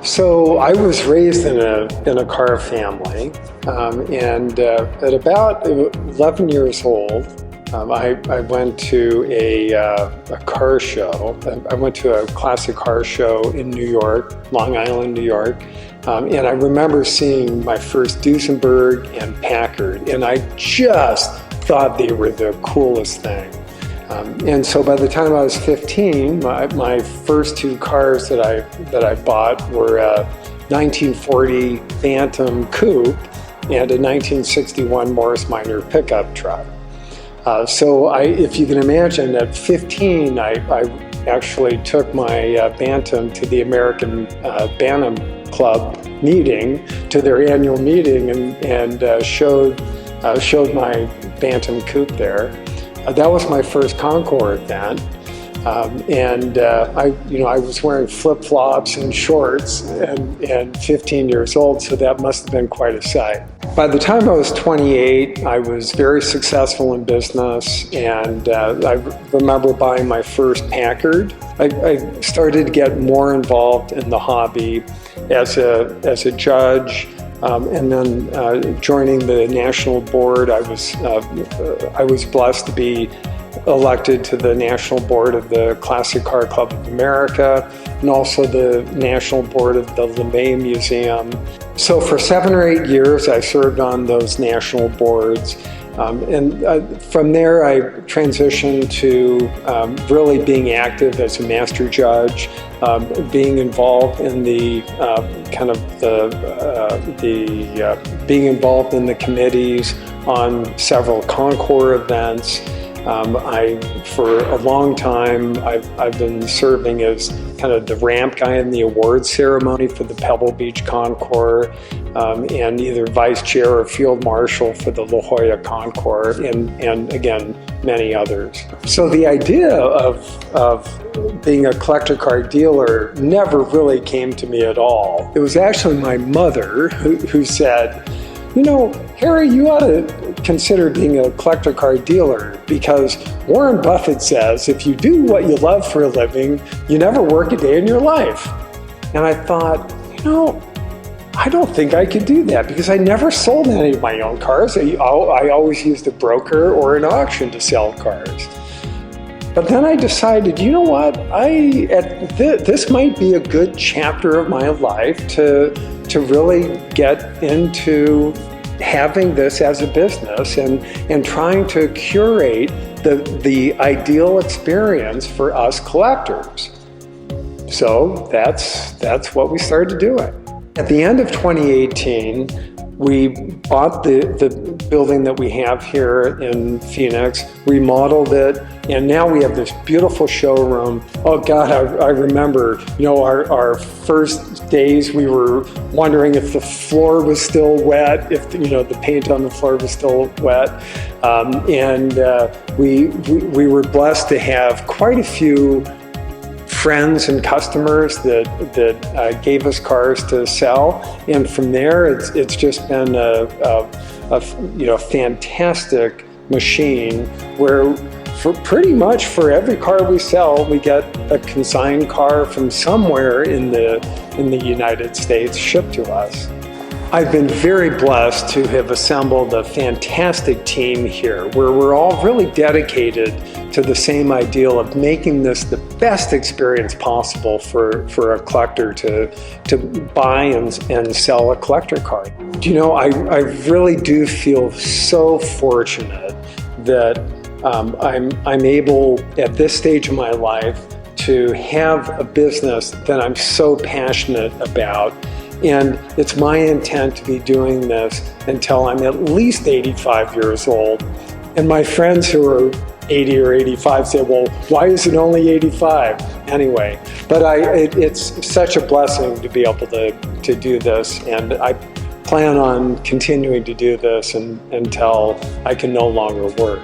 So I was raised in a car family, and at about 11 years old, I went to a car show. I went to a classic car show in New York, Long Island, New York, and I remember seeing my first Duesenberg and Packard, and I just thought they were the coolest thing. And so by the time I was 15, my first two cars that I bought were a 1940 Phantom Coupe and a 1961 Morris Minor pickup truck. So if you can imagine, at 15, I actually took my Bantam to the American Bantam Club meeting, to their annual meeting, and showed my Bantam Coupe there. That was my first Concours then, and I was wearing flip-flops and shorts and 15 years old, so that must have been quite a sight. By the time I was 28, I was very successful in business, and I remember buying my first Packard. I started to get more involved in the hobby as a judge. And then joining the national board, I was blessed to be elected to the national board of the Classic Car Club of America, and also the national board of the LeMay Museum. So for 7 or 8 years, I served on those national boards. And from there, I transitioned to really being active as a master judge, being involved in being involved in the committees on several Concours events. For a long time, I've been serving as kind of the ramp guy in the awards ceremony for the Pebble Beach Concours, and either vice chair or field marshal for the La Jolla Concours, and again, many others. So the idea of being a collector car dealer never really came to me at all. It was actually my mother who said, "You know, Harry, you ought to consider being a collector car dealer, because Warren Buffett says if you do what you love for a living, you never work a day in your life." And I thought, I don't think I could do that, because I never sold any of my own cars. I always used a broker or an auction to sell cars. But then I decided, you know what, this might be a good chapter of my life to really get into having this as a business and trying to curate the ideal experience for us collectors. So that's what we started doing. At the end of 2018, we bought the building that we have here in Phoenix, remodeled it, and now we have this beautiful showroom. Oh God, I remember, our first days, we were wondering if the floor was still wet, if the paint on the floor was still wet, and we were blessed to have quite a few friends and customers that gave us cars to sell, and from there it's just been a fantastic machine where for every car we sell, we get a consigned car from somewhere in the United States shipped to us. I've been very blessed to have assembled a fantastic team here, where we're all really dedicated to the same ideal of making this the best experience possible for a collector to buy and sell a collector car. I really do feel so fortunate that I'm able, at this stage of my life, to have a business that I'm so passionate about. And it's my intent to be doing this until I'm at least 85 years old. And my friends who are 80 or 85 say, well, why is it only 85? Anyway, but it's such a blessing to be able to do this. And I plan on continuing to do this until I can no longer work.